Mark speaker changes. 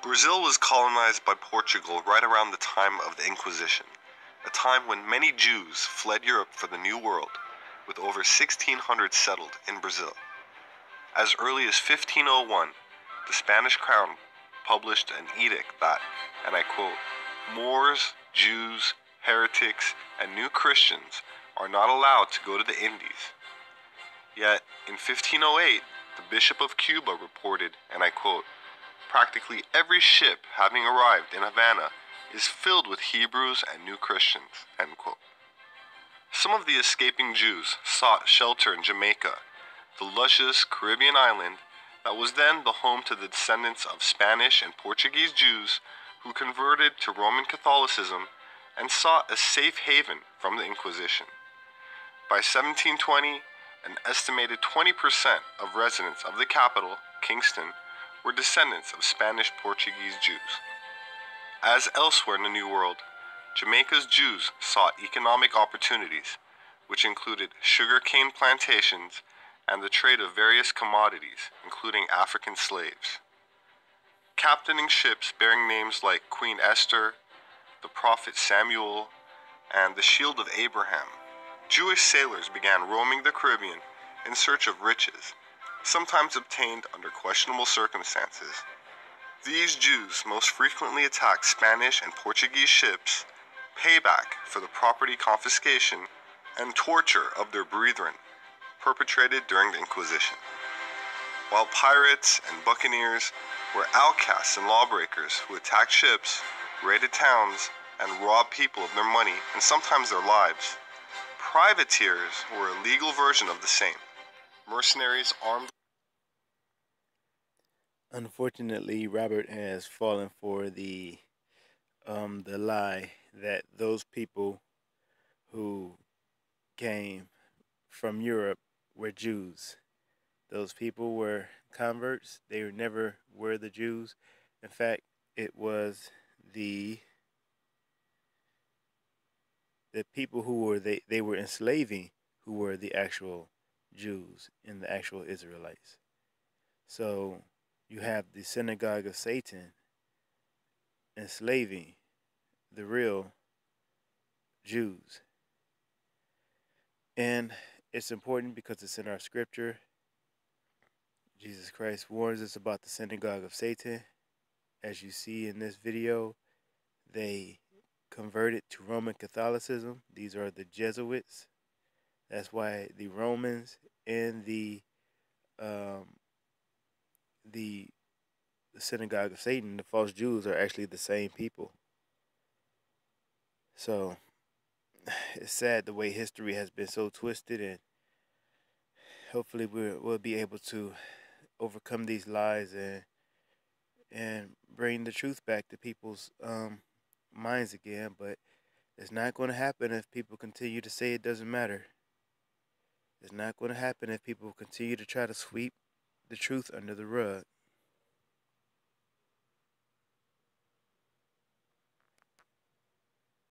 Speaker 1: Brazil was colonized by Portugal right around the time of the Inquisition, a time when many Jews fled Europe for the New World, with over 1,600 settled in Brazil. As early as 1501, the Spanish crown published an edict that, and I quote, Moors, Jews, heretics, and new Christians are not allowed to go to the Indies. Yet, in 1508, the Bishop of Cuba reported, and I quote, practically every ship having arrived in Havana is filled with Hebrews and new Christians, end quote. Some of the escaping Jews sought shelter in Jamaica, the luscious Caribbean island that was then the home to the descendants of Spanish and Portuguese Jews who converted to Roman Catholicism and sought a safe haven from the Inquisition. By 1720, an estimated 20% of residents of the capital, Kingston, were descendants of Spanish-Portuguese Jews. As elsewhere in the New World, Jamaica's Jews sought economic opportunities, which included sugar-cane plantations and the trade of various commodities, including African slaves. Captaining ships bearing names like Queen Esther, the Prophet Samuel, and the Shield of Abraham, Jewish sailors began roaming the Caribbean in search of riches, sometimes obtained under questionable circumstances. These Jews most frequently attacked Spanish and Portuguese ships, payback for the property confiscation and torture of their brethren, perpetrated during the Inquisition. While pirates and buccaneers were outcasts and lawbreakers who attacked ships, raided towns, and robbed people of their money and sometimes their lives, privateers were a legal version of the same. Mercenaries armed.
Speaker 2: Unfortunately, Robert has fallen for the lie that those people who came from Europe were Jews. Those people were converts. They never were the Jews. In fact, it was the people who were they were enslaving who were the actual Jews and the actual Israelites. So you have the synagogue of Satan enslaving the real Jews. And it's important because it's in our scripture. Jesus Christ warns us about the synagogue of Satan. As you see in this video, they converted to Roman Catholicism. These are the Jesuits. That's why the Romans and the synagogue of Satan, the false Jews, are actually the same people. So it's sad the way history has been so twisted, and hopefully we'll be able to overcome these lies and bring the truth back to people's minds again. But it's not going to happen if people continue to say it doesn't matter. It's not going to happen if people continue to try to sweep the truth under the rug.